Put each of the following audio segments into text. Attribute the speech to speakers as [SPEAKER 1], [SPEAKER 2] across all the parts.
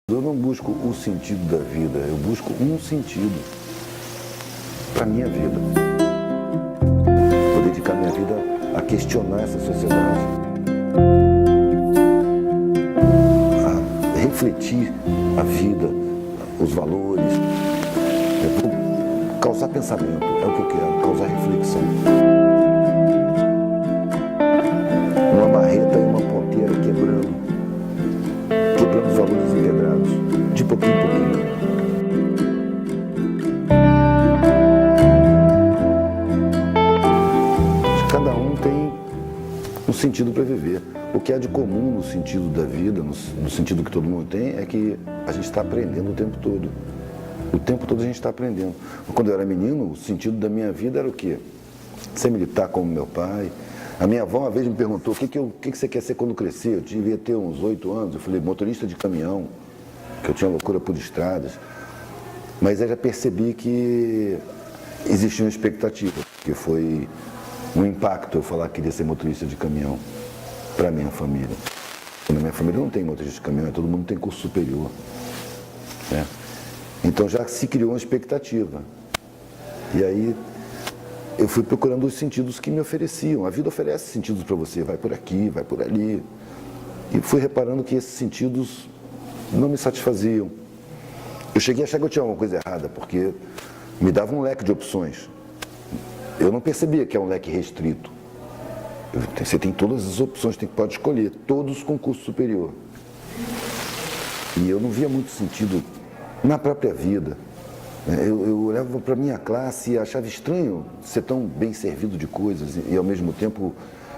[SPEAKER 1] Eu não busco o sentido da vida, eu busco um sentido para a minha vida. Vou dedicar minha vida a questionar essa sociedade, a refletir a vida, os valores. Eu vou causar pensamento, é o que eu quero, causar reflexão. Uma marreta e uma ponteira quebrando os valores empedrados, de pouquinho em pouquinho. Cada um tem um sentido para viver. O que há de comum no sentido da vida, no sentido que todo mundo tem, é que a gente está aprendendo o tempo todo. O tempo todo a gente está aprendendo. Quando eu era menino, o sentido da minha vida era o quê? Ser militar como meu pai. A minha avó uma vez me perguntou, o que você quer ser quando crescer? Eu devia ter uns 8 anos. Eu falei, motorista de caminhão, que eu tinha loucura por estradas. Mas eu já percebi que existia uma expectativa, que foi um impacto eu falar que queria ser motorista de caminhão para a minha família. Na minha família não tem motorista de caminhão, todo mundo tem curso superior. Né? Então já se criou uma expectativa. E aí eu fui procurando os sentidos que me ofereciam. A vida oferece sentidos para você, vai por aqui, vai por ali. E fui reparando que esses sentidos não me satisfaziam. Eu cheguei a achar que eu tinha alguma coisa errada, porque me dava um leque de opções. Eu não percebia que é um leque restrito. Você tem todas as opções, pode escolher, todos com curso superior. E eu não via muito sentido na própria vida. Eu olhava para a minha classe e achava estranho ser tão bem servido de coisas e ao mesmo tempo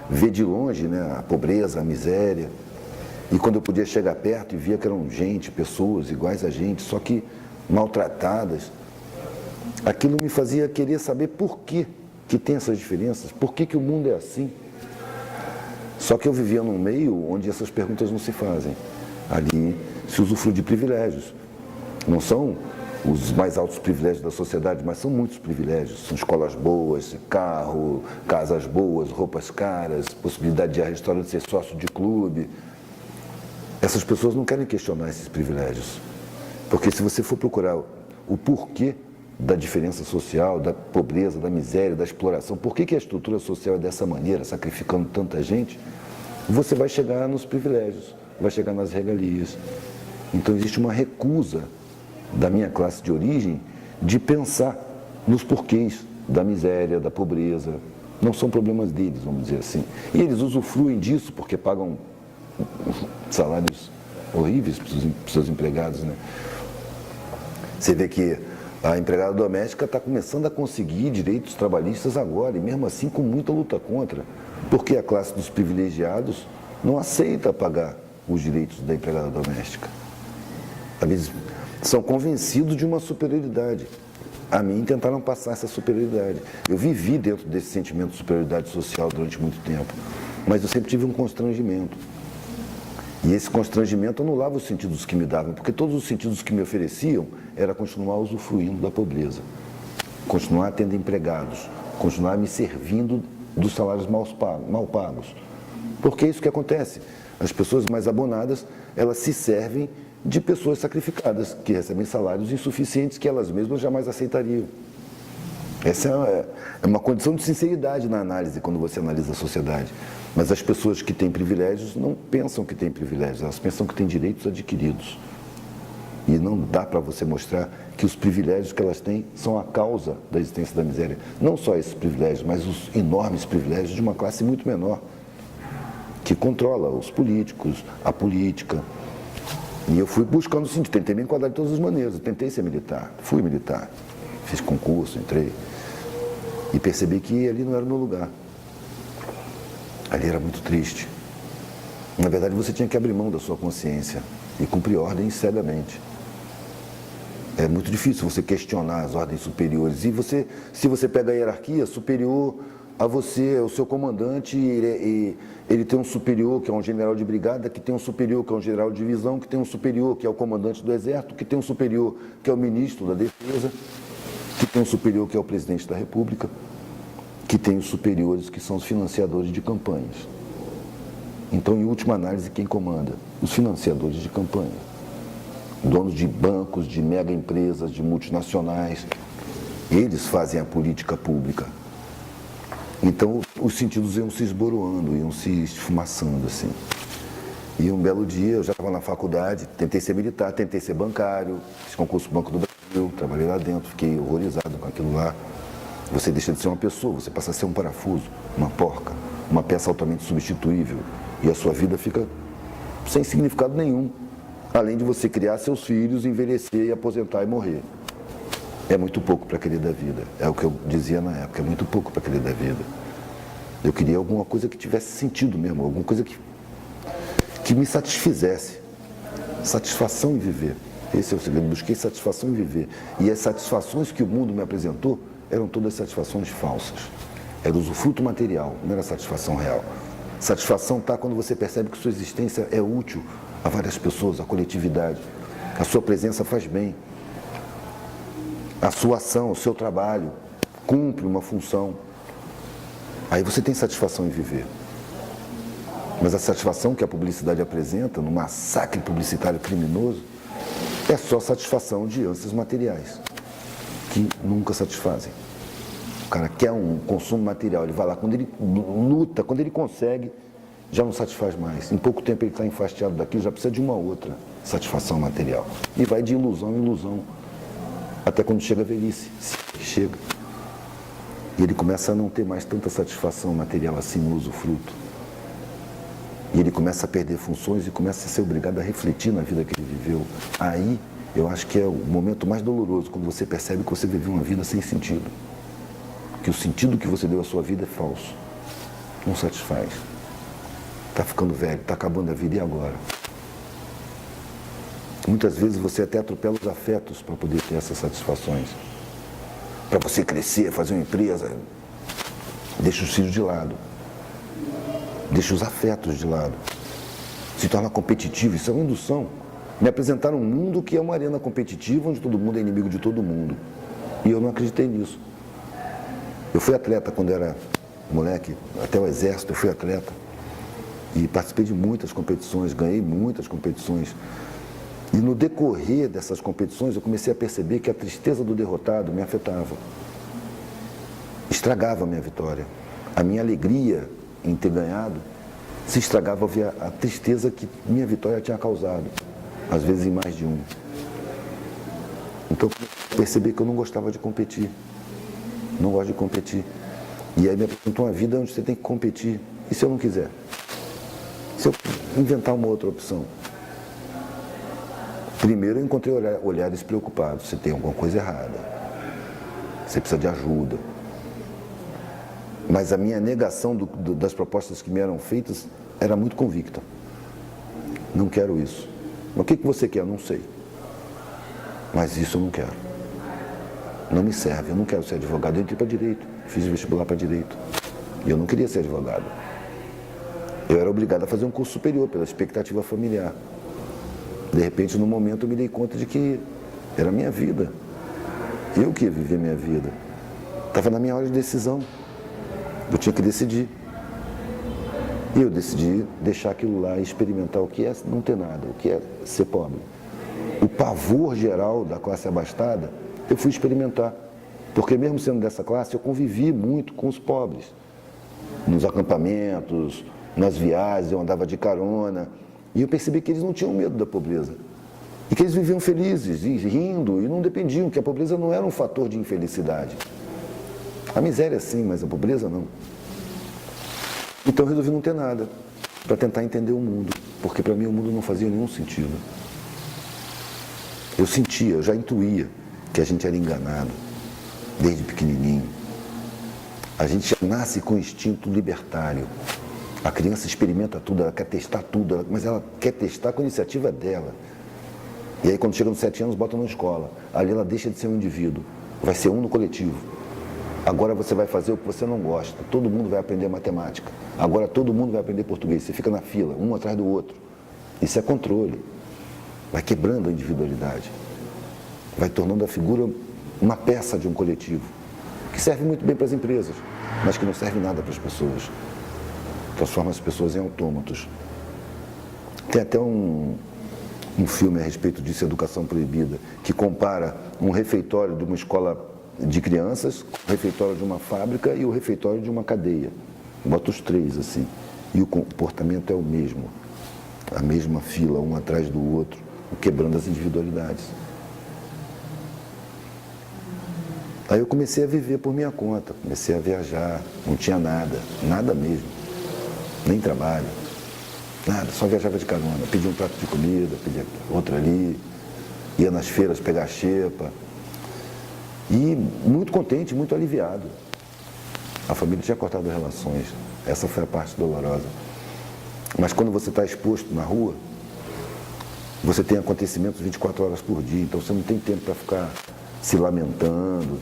[SPEAKER 1] ver de longe, né, a pobreza, a miséria. E quando eu podia chegar perto e via que eram gente, pessoas iguais a gente, só que maltratadas, aquilo me fazia querer saber por que tem essas diferenças, por que o mundo é assim. Só que eu vivia num meio onde essas perguntas não se fazem. Ali se usufrui de privilégios. Não são os mais altos privilégios da sociedade, mas são muitos privilégios. São escolas boas, carro, casas boas, roupas caras, possibilidade de ir a restaurante, ser sócio de clube. Essas pessoas não querem questionar esses privilégios. Porque se você for procurar o porquê da diferença social, da pobreza, da miséria, da exploração, por que a estrutura social é dessa maneira, sacrificando tanta gente, você vai chegar nos privilégios, vai chegar nas regalias. Então existe uma recusa da minha classe de origem de pensar nos porquês da miséria, da pobreza. Não são problemas deles, vamos dizer assim. E eles usufruem disso porque pagam salários horríveis para os seus empregados, né? Você vê que a empregada doméstica está começando a conseguir direitos trabalhistas agora, e mesmo assim com muita luta contra, porque a classe dos privilegiados não aceita pagar os direitos da empregada doméstica. Às vezes são convencidos de uma superioridade. A mim tentaram passar essa superioridade. Eu vivi dentro desse sentimento de superioridade social durante muito tempo, mas eu sempre tive um constrangimento. E esse constrangimento anulava os sentidos que me davam, porque todos os sentidos que me ofereciam era continuar usufruindo da pobreza, continuar tendo empregados, continuar me servindo dos salários mal pagos. Porque é isso que acontece. As pessoas mais abonadas, elas se servem de pessoas sacrificadas, que recebem salários insuficientes que elas mesmas jamais aceitariam. Essa é uma condição de sinceridade na análise, quando você analisa a sociedade. Mas as pessoas que têm privilégios não pensam que têm privilégios, elas pensam que têm direitos adquiridos. E não dá para você mostrar que os privilégios que elas têm são a causa da existência da miséria. Não só esses privilégios, mas os enormes privilégios de uma classe muito menor, que controla os políticos, a política. E eu fui buscando, sim, tentei me enquadrar de todas as maneiras. Eu tentei ser militar, fui militar, fiz concurso, entrei. E percebi que ali não era o meu lugar. Ali era muito triste. Na verdade, você tinha que abrir mão da sua consciência e cumprir ordens cegamente. É muito difícil você questionar as ordens superiores. E você, se você pega a hierarquia, superior a você, o seu comandante, ele tem um superior que é um general de brigada, que tem um superior que é um general de divisão, que tem um superior que é o comandante do exército, que tem um superior que é o ministro da defesa, que tem um superior que é o presidente da república. que tem os superiores, que são os financiadores de campanhas. Então, em última análise, quem comanda? Os financiadores de campanha. Donos de bancos, de mega empresas, de multinacionais. Eles fazem a política pública. Então, os sentidos iam se esboroando, iam se esfumaçando, assim. E um belo dia, eu já estava na faculdade, tentei ser militar, tentei ser bancário, fiz concurso Banco do Brasil, trabalhei lá dentro, fiquei horrorizado com aquilo lá. Você deixa de ser uma pessoa, você passa a ser um parafuso, uma porca, uma peça altamente substituível. E a sua vida fica sem significado nenhum, além de você criar seus filhos, envelhecer, aposentar e morrer. É muito pouco para querer da vida, é o que eu dizia na época, é muito pouco para querer da vida. Eu queria alguma coisa que tivesse sentido mesmo, alguma coisa que me satisfizesse. Satisfação em viver, esse é o segredo, busquei satisfação em viver. E as satisfações que o mundo me apresentou eram todas satisfações falsas. Era usufruto material, não era satisfação real. Satisfação está quando você percebe que sua existência é útil a várias pessoas, à coletividade. A sua presença faz bem. A sua ação, o seu trabalho cumpre uma função. Aí você tem satisfação em viver. Mas a satisfação que a publicidade apresenta, no massacre publicitário criminoso, é só satisfação de ânsias materiais, que nunca satisfazem. O cara quer um consumo material, ele vai lá, quando ele luta, quando ele consegue, já não satisfaz mais. Em pouco tempo ele está enfastiado daquilo, já precisa de uma outra satisfação material. E vai de ilusão em ilusão, até quando chega a velhice, chega. E ele começa a não ter mais tanta satisfação material assim no usufruto. E ele começa a perder funções e começa a ser obrigado a refletir na vida que ele viveu. Aí, eu acho que é o momento mais doloroso, quando você percebe que você viveu uma vida sem sentido. Que o sentido que você deu à sua vida é falso. Não satisfaz. Está ficando velho, está acabando a vida, e agora? Muitas vezes você até atropela os afetos para poder ter essas satisfações. Para você crescer, fazer uma empresa, deixa os filhos de lado. Deixa os afetos de lado. Se torna competitivo, isso é uma indução. Me apresentaram um mundo que é uma arena competitiva, onde todo mundo é inimigo de todo mundo. E eu não acreditei nisso. Eu fui atleta quando era moleque, até o exército eu fui atleta. E participei de muitas competições, ganhei muitas competições. E no decorrer dessas competições eu comecei a perceber que a tristeza do derrotado me afetava. Estragava a minha vitória. A minha alegria em ter ganhado se estragava ao ver a tristeza que minha vitória tinha causado, às vezes em mais de um. Então eu percebi que eu não gostava de competir. Não gosto de competir. E aí me apresentou uma vida onde você tem que competir. E se eu não quiser? Se eu inventar uma outra opção? Primeiro eu encontrei olhares preocupados. Você tem alguma coisa errada. Você precisa de ajuda. Mas a minha negação das propostas que me eram feitas era muito convicta. Não quero isso. Mas o que você quer? Eu não sei. Mas isso eu não quero. Não me serve, eu não quero ser advogado. Eu entrei para direito, fiz vestibular para direito. E eu não queria ser advogado. Eu era obrigado a fazer um curso superior pela expectativa familiar. De repente, no momento, eu me dei conta de que era a minha vida. Eu que ia viver minha vida. Estava na minha hora de decisão. Eu tinha que decidir. E eu decidi deixar aquilo lá e experimentar o que é não ter nada, o que é ser pobre. O pavor geral da classe abastada, eu fui experimentar. Porque mesmo sendo dessa classe, eu convivi muito com os pobres. Nos acampamentos, nas viagens, eu andava de carona. E eu percebi que eles não tinham medo da pobreza. E que eles viviam felizes, e rindo, e não dependiam, que a pobreza não era um fator de infelicidade. A miséria sim, mas a pobreza não. Então eu resolvi não ter nada, para tentar entender o mundo, porque para mim o mundo não fazia nenhum sentido. Eu sentia, eu já intuía que a gente era enganado, desde pequenininho. A gente já nasce com instinto libertário. A criança experimenta tudo, ela quer testar tudo, mas ela quer testar com a iniciativa dela. E aí quando chega nos 7 anos, bota na escola. Ali ela deixa de ser um indivíduo, vai ser um no coletivo. Agora você vai fazer o que você não gosta. Todo mundo vai aprender matemática. Agora todo mundo vai aprender português. Você fica na fila, um atrás do outro. Isso é controle. Vai quebrando a individualidade. Vai tornando a figura uma peça de um coletivo. Que serve muito bem para as empresas. mas que não serve nada para as pessoas. Transforma as pessoas em autômatos. Tem até um filme a respeito disso, Educação Proibida, que compara um refeitório de uma escola de crianças, o refeitório de uma fábrica e o refeitório de uma cadeia. Bota os três assim. E o comportamento é o mesmo. A mesma fila, um atrás do outro, quebrando as individualidades. Aí eu comecei a viver por minha conta, comecei a viajar, não tinha nada, nada mesmo, nem trabalho, nada, só viajava de carona, pedia um prato de comida, pedia outro ali, ia nas feiras pegar xepa, e muito contente, muito aliviado. A família tinha cortado relações, essa foi a parte dolorosa. Mas quando você está exposto na rua, você tem acontecimentos 24 horas por dia, então você não tem tempo para ficar se lamentando.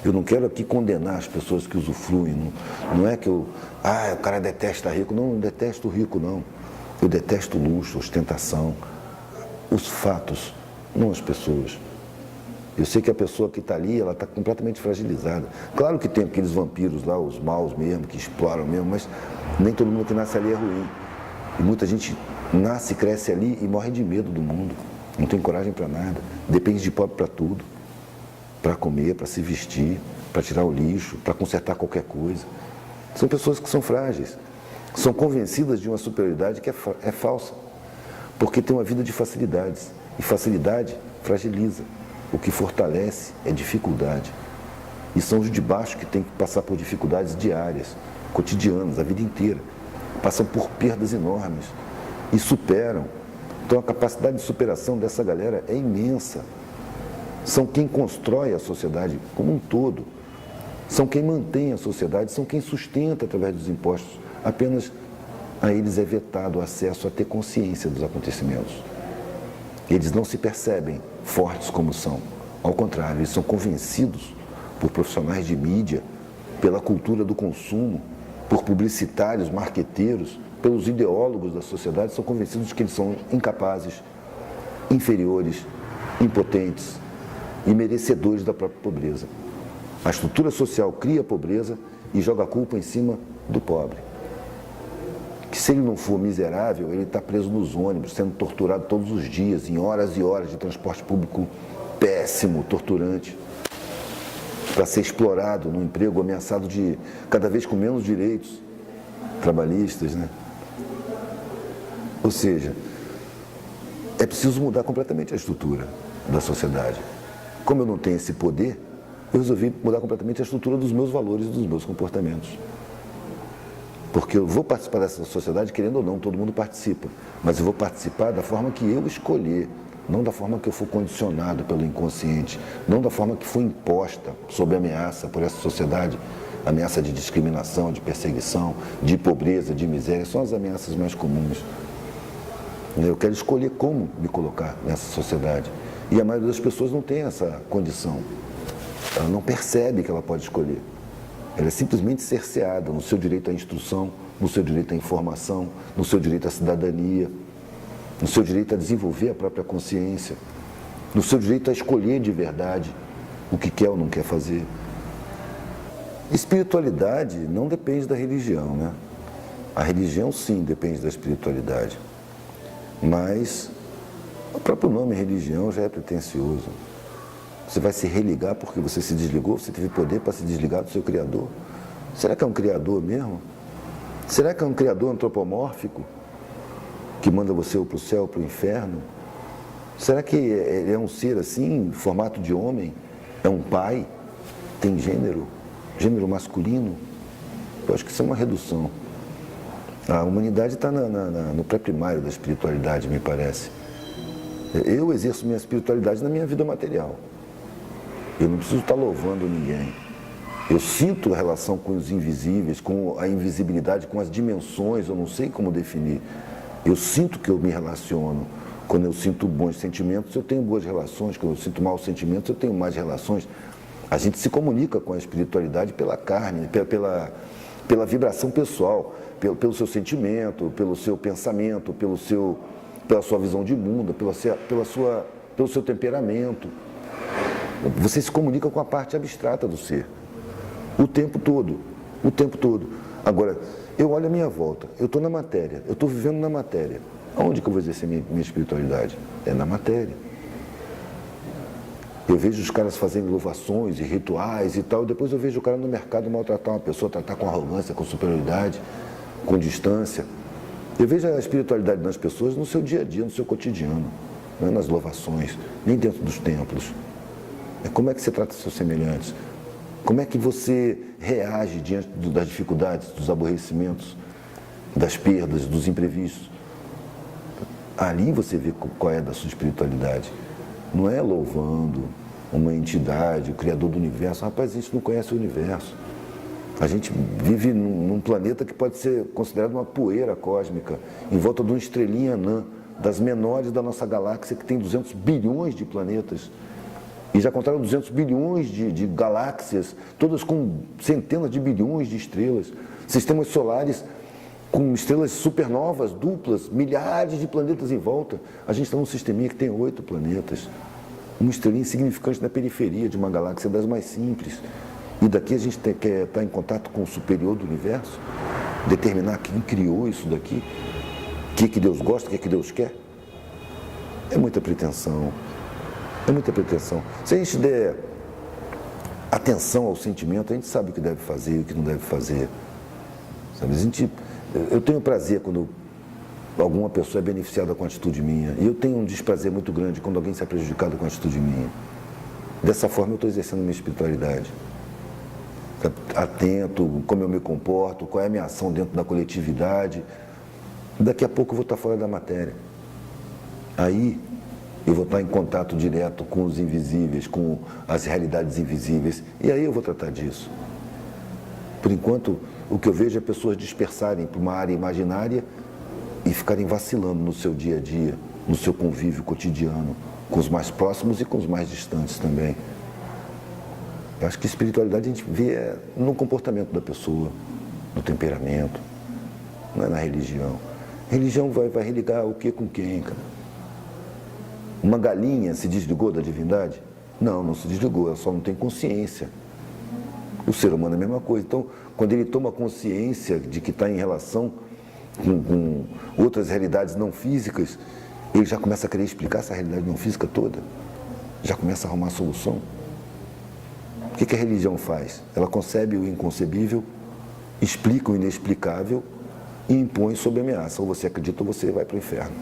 [SPEAKER 1] Eu não quero aqui condenar as pessoas que usufruem, não é que o cara detesta rico, não detesto o rico não. Eu detesto luxo, ostentação, os fatos, não as pessoas. Eu sei que a pessoa que está ali, ela está completamente fragilizada. Claro que tem aqueles vampiros lá, os maus mesmo, que exploram mesmo, mas nem todo mundo que nasce ali é ruim. E muita gente nasce, cresce ali e morre de medo do mundo. Não tem coragem para nada, depende de pobre para tudo. Para comer, para se vestir, para tirar o lixo, para consertar qualquer coisa. São pessoas que são frágeis, são convencidas de uma superioridade que é falsa, porque tem uma vida de facilidades, e facilidade fragiliza. O que fortalece é dificuldade. E são os de baixo que têm que passar por dificuldades diárias, cotidianas, a vida inteira. Passam por perdas enormes e superam. Então a capacidade de superação dessa galera é imensa. São quem constrói a sociedade como um todo. São quem mantém a sociedade, são quem sustenta através dos impostos. Apenas a eles é vetado o acesso a ter consciência dos acontecimentos. Eles não se percebem fortes como são. Ao contrário, eles são convencidos por profissionais de mídia, pela cultura do consumo, por publicitários, marqueteiros, pelos ideólogos da sociedade, são convencidos de que eles são incapazes, inferiores, impotentes e merecedores da própria pobreza. A estrutura social cria a pobreza e joga a culpa em cima do pobre. Que se ele não for miserável, ele está preso nos ônibus, sendo torturado todos os dias, em horas e horas de transporte público péssimo, torturante, para ser explorado no emprego, ameaçado de cada vez com menos direitos trabalhistas, né? Ou seja, é preciso mudar completamente a estrutura da sociedade. Como eu não tenho esse poder, eu resolvi mudar completamente a estrutura dos meus valores e dos meus comportamentos. Porque eu vou participar dessa sociedade, querendo ou não, todo mundo participa. Mas eu vou participar da forma que eu escolher, não da forma que eu for condicionado pelo inconsciente, não da forma que foi imposta sob ameaça por essa sociedade, ameaça de discriminação, de perseguição, de pobreza, de miséria, são as ameaças mais comuns. Eu quero escolher como me colocar nessa sociedade. E a maioria das pessoas não tem essa condição. Ela não percebe que ela pode escolher. Ela é simplesmente cerceada no seu direito à instrução, no seu direito à informação, no seu direito à cidadania, no seu direito a desenvolver a própria consciência, no seu direito a escolher de verdade o que quer ou não quer fazer. Espiritualidade não depende da religião, né? A religião, sim, depende da espiritualidade. Mas o próprio nome religião já é pretensioso. Você vai se religar porque você se desligou, você teve poder para se desligar do seu Criador. Será que é um Criador mesmo? Será que é um Criador antropomórfico que manda você ou para o céu ou para o inferno? Será que ele é um ser assim, em formato de homem? É um pai? Tem gênero? Gênero masculino? Eu acho que isso é uma redução. A humanidade está no pré-primário da espiritualidade, me parece. Eu exerço minha espiritualidade na minha vida material. Eu não preciso estar louvando ninguém. Eu sinto a relação com os invisíveis, com a invisibilidade, com as dimensões, eu não sei como definir. Eu sinto que eu me relaciono. Quando eu sinto bons sentimentos, eu tenho boas relações. Quando eu sinto maus sentimentos, eu tenho más relações. A gente se comunica com a espiritualidade pela carne, pela vibração pessoal, pelo seu sentimento, pelo seu pensamento, pela sua visão de mundo, pelo seu temperamento. Você se comunica com a parte abstrata do ser, o tempo todo. O tempo todo. Agora, eu olho a minha volta, eu estou na matéria, eu estou vivendo na matéria. Aonde que eu vou exercer minha espiritualidade? É na matéria. Eu vejo os caras fazendo louvações e rituais e tal, depois eu vejo o cara no mercado maltratar uma pessoa, tratar com arrogância, com superioridade, com distância. Eu vejo a espiritualidade das pessoas no seu dia a dia, no seu cotidiano, não é nas louvações, nem dentro dos templos. É como é que você trata seus semelhantes? Como é que você reage diante das dificuldades, dos aborrecimentos, das perdas, dos imprevistos? Ali você vê qual é da sua espiritualidade. Não é louvando uma entidade, o Criador do Universo. Rapaz, a gente não conhece o Universo. A gente vive num planeta que pode ser considerado uma poeira cósmica, em volta de uma estrelinha anã, das menores da nossa galáxia, que tem 200 bilhões de planetas. E já contaram 200 bilhões de galáxias, todas com centenas de bilhões de estrelas. Sistemas solares com estrelas supernovas, duplas, milhares de planetas em volta. A gente está num sisteminha que tem 8 planetas. Uma estrelinha insignificante na periferia de uma galáxia das mais simples. E daqui a gente quer estar em contato com o superior do universo, determinar quem criou isso daqui, o que Deus gosta, o que Deus quer. É muita pretensão. É muita pretensão. Se a gente der atenção ao sentimento, a gente sabe o que deve fazer e o que não deve fazer. Sabe? Eu tenho prazer quando alguma pessoa é beneficiada com a atitude minha. E eu tenho um desprazer muito grande quando alguém sai prejudicado com a atitude minha. Dessa forma eu estou exercendo minha espiritualidade. Atento, como eu me comporto, qual é a minha ação dentro da coletividade. Daqui a pouco eu vou estar fora da matéria. Aí eu vou estar em contato direto com os invisíveis, com as realidades invisíveis. E aí eu vou tratar disso. Por enquanto, o que eu vejo é pessoas dispersarem para uma área imaginária e ficarem vacilando no seu dia a dia, no seu convívio cotidiano, com os mais próximos e com os mais distantes também. Eu acho que espiritualidade a gente vê no comportamento da pessoa, no temperamento, não é na religião. Religião vai religar o que com quem, cara? Uma galinha se desligou da divindade? Não, não se desligou, ela só não tem consciência. O ser humano é a mesma coisa. Então, quando ele toma consciência de que está em relação com outras realidades não físicas, ele já começa a querer explicar essa realidade não física toda. Já começa a arrumar solução. O que a religião faz? Ela concebe o inconcebível, explica o inexplicável e impõe sob ameaça. Ou você acredita ou você vai para o inferno.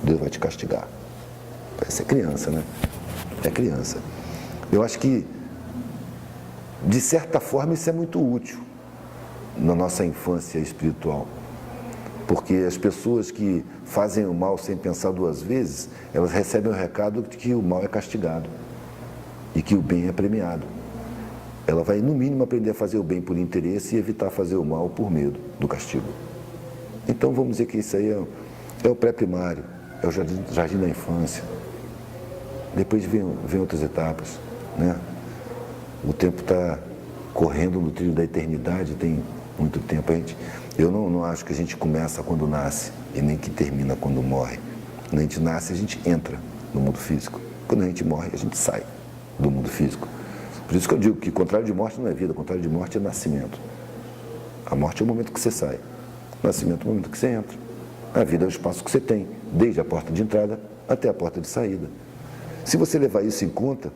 [SPEAKER 1] Deus vai te castigar. Parece criança, né? É criança. Eu acho que, de certa forma, isso é muito útil na nossa infância espiritual. Porque as pessoas que fazem o mal sem pensar duas vezes, elas recebem o recado de que o mal é castigado e que o bem é premiado. Ela vai, no mínimo, aprender a fazer o bem por interesse e evitar fazer o mal por medo do castigo. Então, vamos dizer que isso aí é o pré-primário, é o jardim da infância. Depois vem outras etapas, né? O tempo está correndo no trilho da eternidade, tem muito tempo. Eu não acho que a gente começa quando nasce e nem que termina quando morre. Quando a gente nasce, a gente entra no mundo físico. Quando a gente morre, a gente sai do mundo físico. Por isso que eu digo que contrário de morte não é vida, contrário de morte é nascimento. A morte é o momento que você sai, o nascimento é o momento que você entra. A vida é o espaço que você tem, desde a porta de entrada até a porta de saída. Se você levar isso em conta,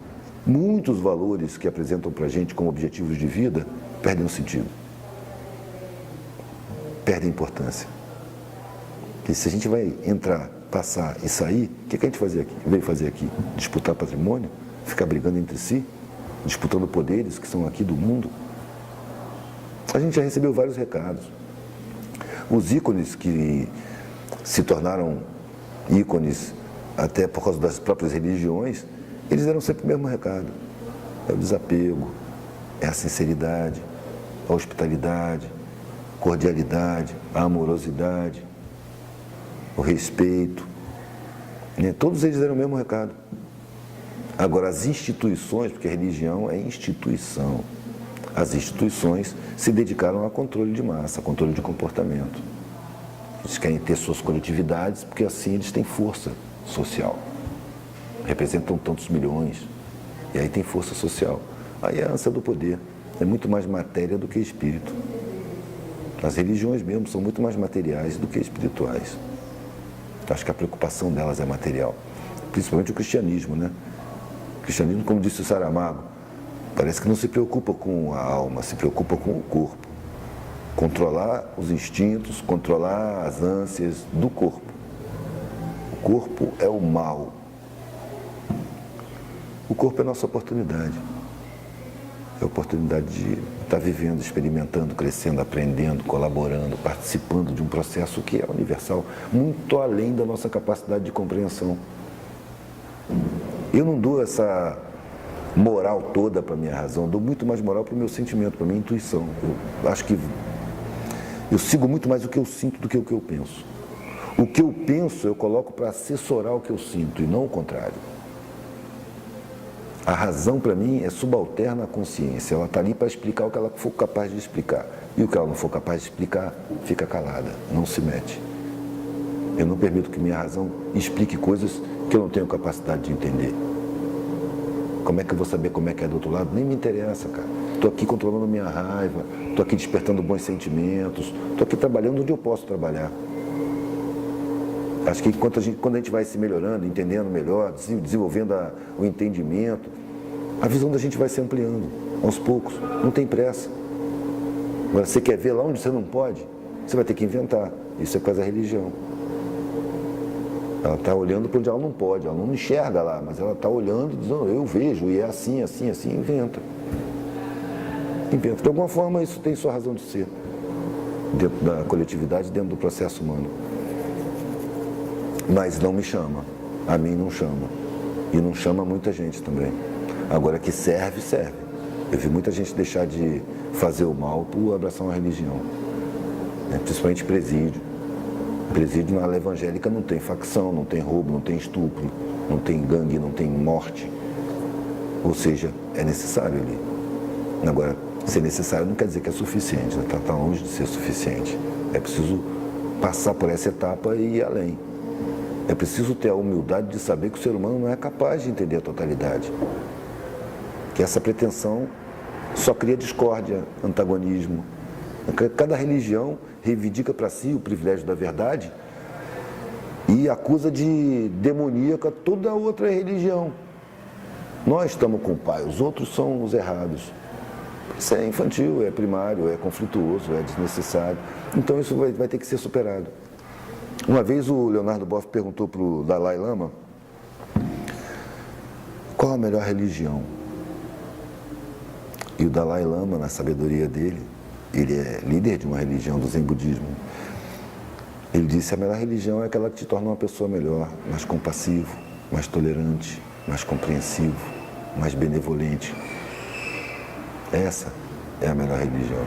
[SPEAKER 1] muitos valores que apresentam para a gente como objetivos de vida perdem o sentido. Perdem a importância. Porque se a gente vai entrar, passar e sair, o que a gente veio fazer aqui? Disputar patrimônio? Ficar brigando entre si? Disputando poderes que são aqui do mundo? A gente já recebeu vários recados. Os ícones que se tornaram ícones até por causa das próprias religiões, eles deram sempre o mesmo recado. É o desapego, é a sinceridade, a hospitalidade, cordialidade, a amorosidade, o respeito. Todos eles deram o mesmo recado. Agora, as instituições, porque a religião é instituição, as instituições se dedicaram a controle de massa, a controle de comportamento. Eles querem ter suas coletividades, porque assim eles têm força social. Representam tantos milhões, e aí tem força social. Aí é a ânsia do poder, é muito mais matéria do que espírito. As religiões mesmo são muito mais materiais do que espirituais. Acho que a preocupação delas é material. Principalmente o cristianismo, né? O cristianismo, como disse o Saramago, parece que não se preocupa com a alma, se preocupa com o corpo. Controlar os instintos, controlar as ânsias do corpo. O corpo é o mal. O corpo é a nossa oportunidade. É a oportunidade de estar vivendo, experimentando, crescendo, aprendendo, colaborando, participando de um processo que é universal, muito além da nossa capacidade de compreensão. Eu não dou essa moral toda para a minha razão, dou muito mais moral para o meu sentimento, para a minha intuição. Eu acho que eu sigo muito mais o que eu sinto do que o que eu penso. O que eu penso eu coloco para assessorar o que eu sinto e não o contrário. A razão, para mim, é subalterna à consciência. Ela está ali para explicar o que ela for capaz de explicar. E o que ela não for capaz de explicar, fica calada, não se mete. Eu não permito que minha razão explique coisas que eu não tenho capacidade de entender. Como é que eu vou saber como é que é do outro lado? Nem me interessa, cara. Estou aqui controlando minha raiva, estou aqui despertando bons sentimentos, estou aqui trabalhando onde eu posso trabalhar. Acho que quando a gente vai se melhorando, entendendo melhor, desenvolvendo o entendimento, a visão da gente vai se ampliando, aos poucos, não tem pressa. Agora, você quer ver lá onde você não pode? Você vai ter que inventar. Isso é por causa da religião. Ela está olhando para onde ela não pode, ela não enxerga lá, mas ela está olhando e dizendo, eu vejo, e é assim, assim, assim, inventa. Inventa. De alguma forma, isso tem sua razão de ser, dentro da coletividade, dentro do processo humano. Mas não me chama, a mim não chama, e não chama muita gente também. Agora que serve, serve. Eu vi muita gente deixar de fazer o mal por abraçar uma religião, né? Principalmente presídio. Presídio na ala evangélica não tem facção, não tem roubo, não tem estupro, não tem gangue, não tem morte. Ou seja, é necessário ali. Agora, ser necessário não quer dizer que é suficiente, né? Tá longe de ser suficiente. É preciso passar por essa etapa e ir além. É preciso ter a humildade de saber que o ser humano não é capaz de entender a totalidade. Que essa pretensão só cria discórdia, antagonismo. Cada religião reivindica para si o privilégio da verdade e acusa de demoníaca toda a outra religião. Nós estamos com o pai, os outros são os errados. Isso é infantil, é primário, é conflituoso, é desnecessário. Então isso vai ter que ser superado. Uma vez o Leonardo Boff perguntou para o Dalai Lama qual a melhor religião. E o Dalai Lama, na sabedoria dele, ele é líder de uma religião do Zen Budismo. Ele disse, a melhor religião é aquela que te torna uma pessoa melhor, mais compassivo, mais tolerante, mais compreensivo, mais benevolente. Essa é a melhor religião.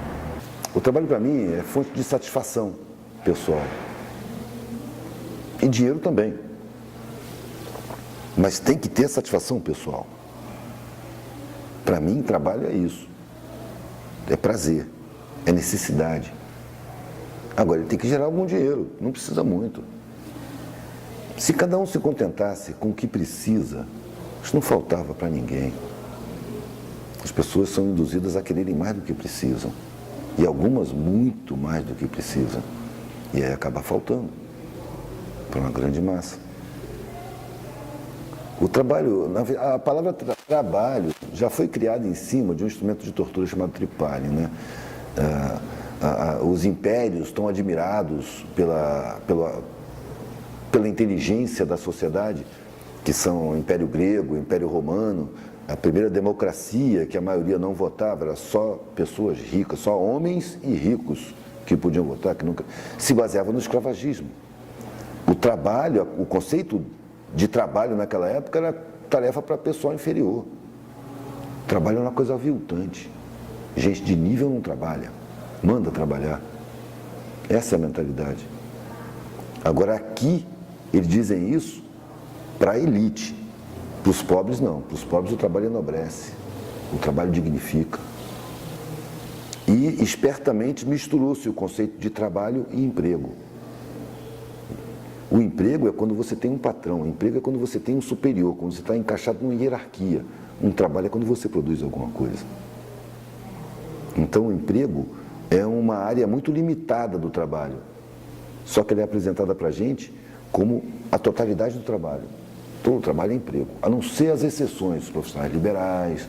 [SPEAKER 1] O trabalho para mim é fonte de satisfação pessoal. E dinheiro também. Mas tem que ter satisfação pessoal. Para mim, trabalho é isso. É prazer. É necessidade. Agora, ele tem que gerar algum dinheiro. Não precisa muito. Se cada um se contentasse com o que precisa, isso não faltava para ninguém. As pessoas são induzidas a quererem mais do que precisam. E algumas muito mais do que precisam. E aí acaba faltando para uma grande massa. O trabalho, a palavra trabalho já foi criada em cima de um instrumento de tortura chamado tripalho, né? Os impérios estão admirados pela inteligência da sociedade, que são o Império Grego, o Império Romano, a primeira democracia que a maioria não votava, era só pessoas ricas, só homens e ricos que podiam votar, que nunca se baseava no escravagismo. O trabalho, o conceito de trabalho naquela época era tarefa para pessoal inferior. Trabalho é uma coisa aviltante. Gente de nível não trabalha, manda trabalhar. Essa é a mentalidade. Agora aqui, eles dizem isso para a elite. Para os pobres não, para os pobres o trabalho enobrece, o trabalho dignifica. E espertamente misturou-se o conceito de trabalho e emprego. O emprego é quando você tem um patrão, o emprego é quando você tem um superior, quando você está encaixado numa hierarquia. Um trabalho é quando você produz alguma coisa. Então o emprego é uma área muito limitada do trabalho. Só que ela é apresentada para a gente como a totalidade do trabalho. Todo o trabalho é emprego, a não ser as exceções, os profissionais liberais.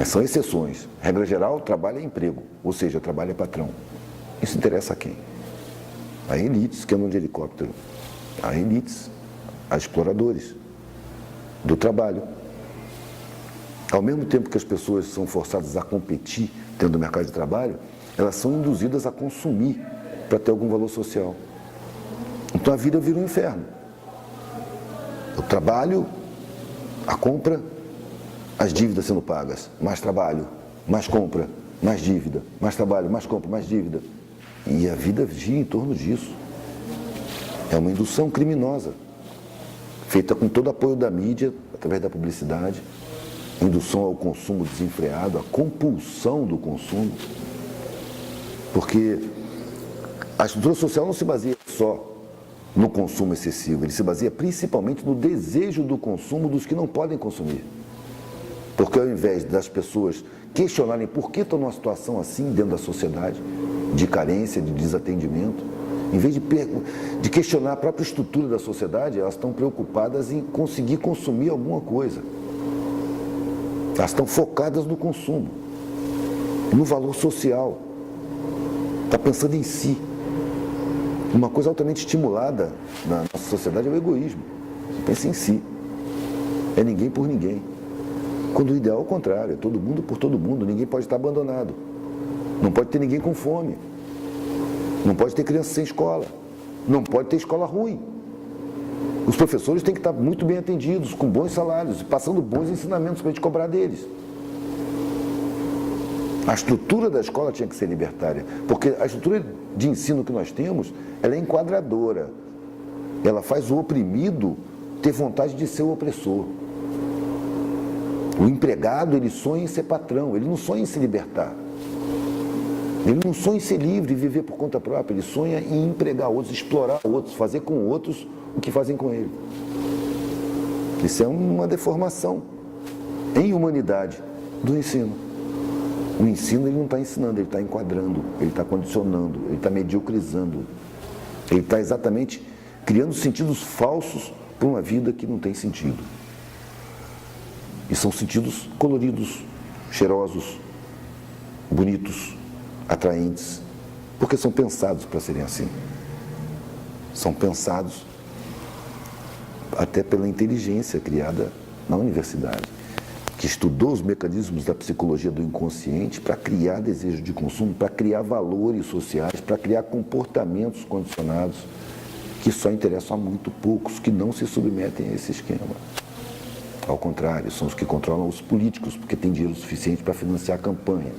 [SPEAKER 1] São exceções. Regra geral, trabalho é emprego, ou seja, trabalho é patrão. Isso interessa a quem? A elites que andam de helicóptero, a elites, a exploradores do trabalho. Ao mesmo tempo que as pessoas são forçadas a competir dentro do mercado de trabalho, elas são induzidas a consumir para ter algum valor social. Então a vida vira um inferno. O trabalho, a compra, as dívidas sendo pagas, mais trabalho, mais compra, mais dívida, mais trabalho, mais compra, mais dívida. E a vida gira em torno disso. É uma indução criminosa, feita com todo o apoio da mídia, através da publicidade, indução ao consumo desenfreado, a compulsão do consumo, porque a estrutura social não se baseia só no consumo excessivo, ele se baseia principalmente no desejo do consumo dos que não podem consumir. Porque ao invés das pessoas questionarem por que estão numa situação assim dentro da sociedade, de carência, de desatendimento, em vez de questionar a própria estrutura da sociedade, elas estão preocupadas em conseguir consumir alguma coisa. Elas estão focadas no consumo, no valor social. Está pensando em si. Uma coisa altamente estimulada na nossa sociedade é o egoísmo. Você pensa em si. É ninguém por ninguém. Quando o ideal é o contrário, é todo mundo por todo mundo. Ninguém pode estar abandonado. Não pode ter ninguém com fome. Não pode ter criança sem escola. Não pode ter escola ruim. Os professores têm que estar muito bem atendidos, com bons salários, passando bons ensinamentos para a gente cobrar deles. A estrutura da escola tinha que ser libertária, porque a estrutura de ensino que nós temos, ela é enquadradora. Ela faz o oprimido ter vontade de ser o opressor. O empregado, ele sonha em ser patrão, ele não sonha em se libertar. Ele não sonha em ser livre e viver por conta própria, ele sonha em empregar outros, explorar outros, fazer com outros o que fazem com ele. Isso é uma deformação em humanidade do ensino. O ensino ele não está ensinando, ele está enquadrando, ele está condicionando, ele está mediocrizando. Ele está exatamente criando sentidos falsos para uma vida que não tem sentido. E são sentidos coloridos, cheirosos, bonitos, atraentes, porque são pensados para serem assim. São pensados até pela inteligência criada na universidade, que estudou os mecanismos da psicologia do inconsciente para criar desejo de consumo, para criar valores sociais, para criar comportamentos condicionados que só interessam a muito poucos, que não se submetem a esse esquema. Ao contrário, são os que controlam os políticos, porque tem dinheiro suficiente para financiar a campanha.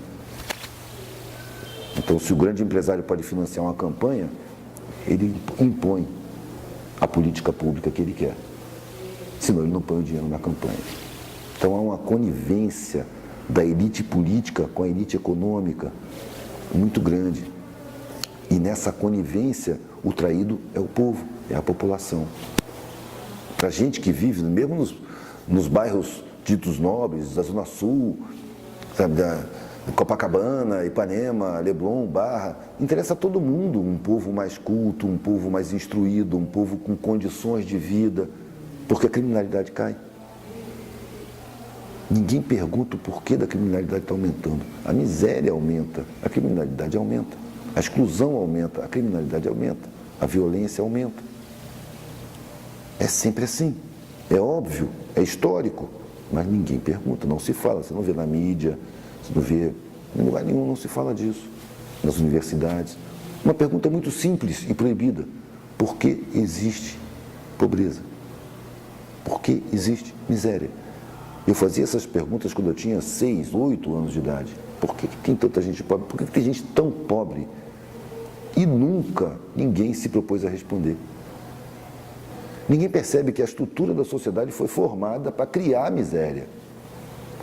[SPEAKER 1] Então, se o grande empresário pode financiar uma campanha, ele impõe a política pública que ele quer. Senão ele não põe o dinheiro na campanha. Então há uma conivência da elite política com a elite econômica muito grande. E nessa conivência, o traído é o povo, é a população. Para a gente que vive, mesmo nos bairros ditos nobres, da Zona Sul, sabe, da Copacabana, Ipanema, Leblon, Barra, interessa a todo mundo um povo mais culto, um povo mais instruído, um povo com condições de vida, porque a criminalidade cai. Ninguém pergunta o porquê da criminalidade está aumentando. A miséria aumenta, a criminalidade aumenta, a exclusão aumenta, a criminalidade aumenta, a violência aumenta. É sempre assim, é óbvio, é histórico, mas ninguém pergunta, não se fala, você não vê na mídia, você não vê em lugar nenhum, não se fala disso, nas universidades. Uma pergunta muito simples e proibida: por que existe pobreza? Por que existe miséria? Eu fazia essas perguntas quando eu tinha 6, 8 anos de idade. Por que tem tanta gente pobre? Por que tem gente tão pobre? E nunca ninguém se propôs a responder. Ninguém percebe que a estrutura da sociedade foi formada para criar a miséria.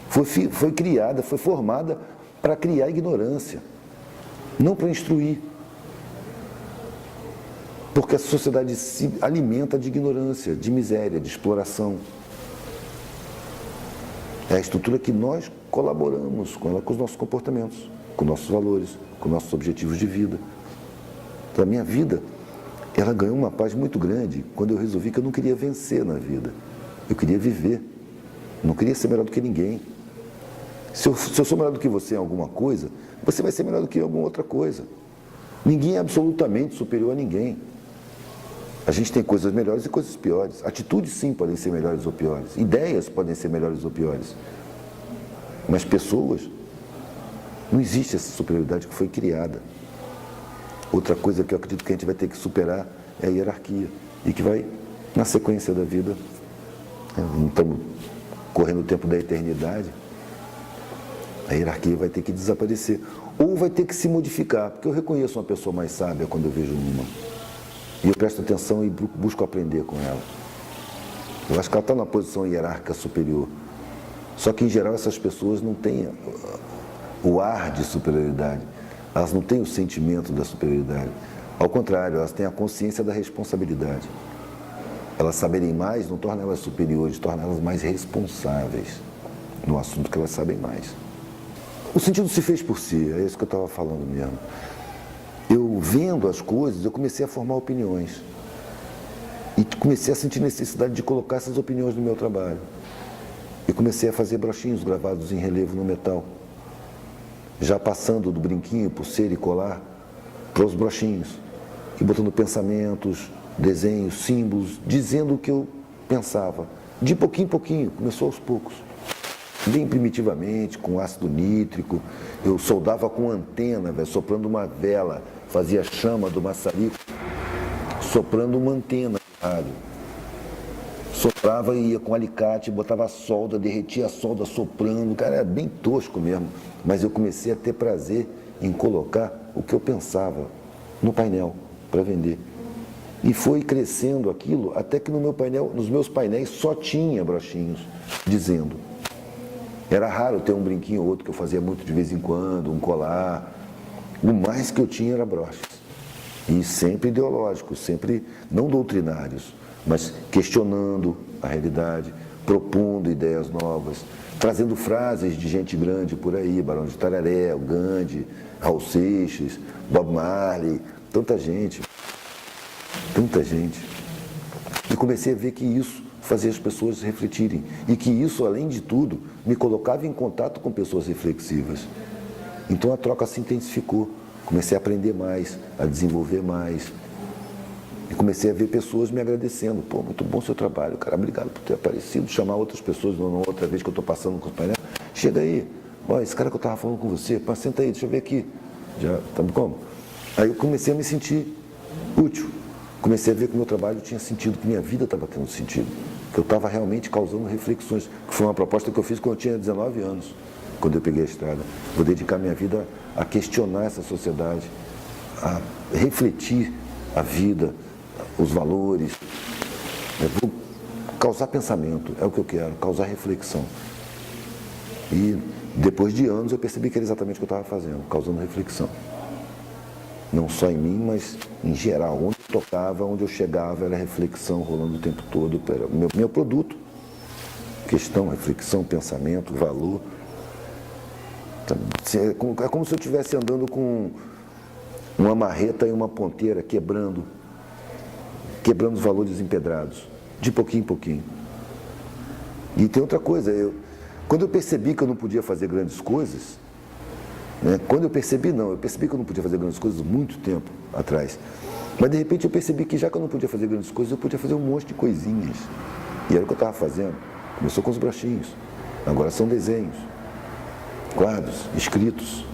[SPEAKER 1] Foi criada, foi formada para criar ignorância, não para instruir. Porque a sociedade se alimenta de ignorância, de miséria, de exploração. É a estrutura que nós colaboramos com ela, com os nossos comportamentos, com nossos valores, com nossos objetivos de vida. Então, a minha vida, ela ganhou uma paz muito grande quando eu resolvi que eu não queria vencer na vida. Eu queria viver. Não queria ser melhor do que ninguém. Se eu sou melhor do que você em alguma coisa, você vai ser melhor do que em alguma outra coisa. Ninguém é absolutamente superior a ninguém. A gente tem coisas melhores e coisas piores. Atitudes, sim, podem ser melhores ou piores. Ideias podem ser melhores ou piores. Mas pessoas, não existe essa superioridade que foi criada. Outra coisa que eu acredito que a gente vai ter que superar é a hierarquia. E que vai, na sequência da vida, não estamos correndo o tempo da eternidade, a hierarquia vai ter que desaparecer. Ou vai ter que se modificar, porque eu reconheço uma pessoa mais sábia quando eu vejo uma. E eu presto atenção e busco aprender com ela. Eu acho que ela está numa posição hierárquica superior. Só que, em geral, essas pessoas não têm o ar de superioridade. Elas não têm o sentimento da superioridade. Ao contrário, elas têm a consciência da responsabilidade. Elas saberem mais não torna elas superiores, torna elas mais responsáveis no assunto que elas sabem mais. O sentido se fez por si, é isso que eu estava falando mesmo. Eu, vendo as coisas, eu comecei a formar opiniões. E comecei a sentir necessidade de colocar essas opiniões no meu trabalho. E comecei a fazer brochinhos gravados em relevo no metal. Já passando do brinquinho, pulseira e colar, para os brochinhos. E botando pensamentos, desenhos, símbolos, dizendo o que eu pensava. De pouquinho em pouquinho, começou aos poucos. Bem primitivamente, com ácido nítrico. Eu soldava com antena, soprando uma vela, fazia chama do maçarico, soprando uma antena de rádio. Soprava e ia com alicate, botava a solda, derretia a solda soprando. Cara, era bem tosco mesmo. Mas eu comecei a ter prazer em colocar o que eu pensava no painel para vender. E foi crescendo aquilo até que no meu painel, nos meus painéis só tinha brochinhos dizendo. Era raro ter um brinquinho ou outro que eu fazia muito de vez em quando, um colar. O mais que eu tinha era broches. E sempre ideológicos, sempre não doutrinários, mas questionando a realidade, propondo ideias novas, trazendo frases de gente grande por aí, Barão de Tararé, o Gandhi, Raul Seixas, Bob Marley, tanta gente. E comecei a ver que isso fazia as pessoas refletirem. E que isso, além de tudo, me colocava em contato com pessoas reflexivas. Então a troca se intensificou. Comecei a aprender mais, a desenvolver mais. E comecei a ver pessoas me agradecendo. Pô, muito bom o seu trabalho, cara, obrigado por ter aparecido. Chamar outras pessoas, não outra vez que eu estou passando com os painéis. Chega aí, ó, esse cara que eu estava falando com você, pá, senta aí, deixa eu ver aqui. Já, tá como? Aí eu comecei a me sentir útil. Comecei a ver que o meu trabalho tinha sentido, que minha vida estava tendo sentido. Que eu estava realmente causando reflexões. Que foi uma proposta que eu fiz quando eu tinha 19 anos, quando eu peguei a estrada. Vou dedicar minha vida a questionar essa sociedade, a refletir a vida, os valores. Eu vou causar pensamento, é o que eu quero, causar reflexão. E depois de anos eu percebi que era exatamente o que eu estava fazendo, causando reflexão. Não só em mim, mas em geral. Onde eu tocava, onde eu chegava, era reflexão rolando o tempo todo. Era o meu produto. Questão, reflexão, pensamento, valor. É como se eu estivesse andando com uma marreta e uma ponteira, quebrando os valores empedrados, de pouquinho em pouquinho. E tem outra coisa, quando eu percebi que eu não podia fazer grandes coisas, quando eu percebi que eu não podia fazer grandes coisas muito tempo atrás. Mas de repente eu percebi que já que eu não podia fazer grandes coisas, eu podia fazer um monte de coisinhas. E era o que eu estava fazendo. Começou com os brochinhos, agora são desenhos, quadros, escritos.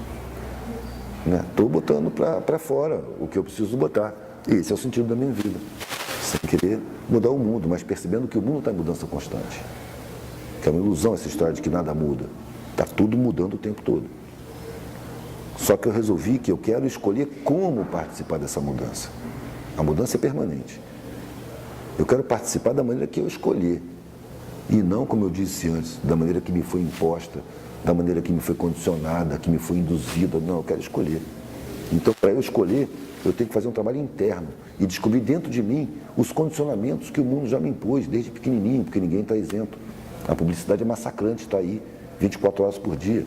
[SPEAKER 1] Estou botando para fora o que eu preciso botar. E esse é o sentido da minha vida. Sem querer mudar o mundo, mas percebendo que o mundo está em mudança constante. Que é uma ilusão essa história de que nada muda. Está tudo mudando o tempo todo. Só que eu resolvi que eu quero escolher como participar dessa mudança. A mudança é permanente. Eu quero participar da maneira que eu escolher. E não, como eu disse antes, da maneira que me foi imposta, da maneira que me foi condicionada, que me foi induzida. Não, eu quero escolher. Então, para eu escolher, eu tenho que fazer um trabalho interno e descobrir dentro de mim os condicionamentos que o mundo já me impôs desde pequenininho, porque ninguém está isento. A publicidade é massacrante, está aí 24 horas por dia.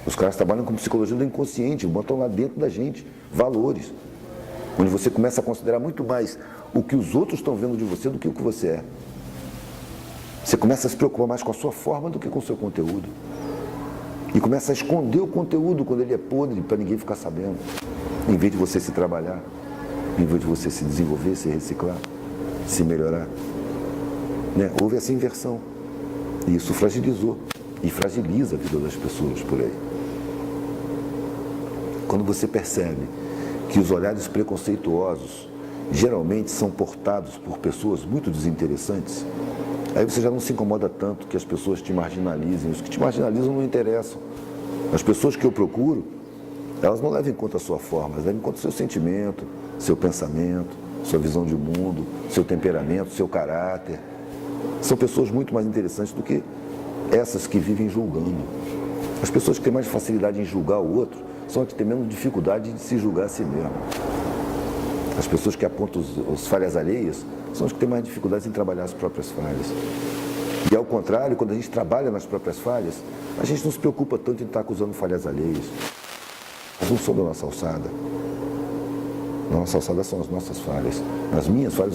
[SPEAKER 1] Os caras trabalham com psicologia do inconsciente, botam lá dentro da gente valores, onde você começa a considerar muito mais o que os outros estão vendo de você do que o que você é. Você começa a se preocupar mais com a sua forma do que com o seu conteúdo. E começa a esconder o conteúdo quando ele é podre, para ninguém ficar sabendo. Em vez de você se trabalhar, em vez de você se desenvolver, se reciclar, se melhorar. Né? Houve essa inversão. E isso fragilizou. E fragiliza a vida das pessoas por aí. Quando você percebe que os olhares preconceituosos geralmente são portados por pessoas muito desinteressantes, aí você já não se incomoda tanto que as pessoas te marginalizem. Os que te marginalizam não interessam. As pessoas que eu procuro, elas não levam em conta a sua forma, elas levam em conta o seu sentimento, seu pensamento, sua visão de mundo, seu temperamento, seu caráter. São pessoas muito mais interessantes do que essas que vivem julgando. As pessoas que têm mais facilidade em julgar o outro são as que têm menos dificuldade de se julgar a si mesmo. As pessoas que apontam as falhas alheias são as que têm mais dificuldades em trabalhar as próprias falhas. E ao contrário, quando a gente trabalha nas próprias falhas, a gente não se preocupa tanto em estar acusando falhas alheias. Elas não são da nossa alçada. Na nossa alçada são as nossas falhas. As minhas falhas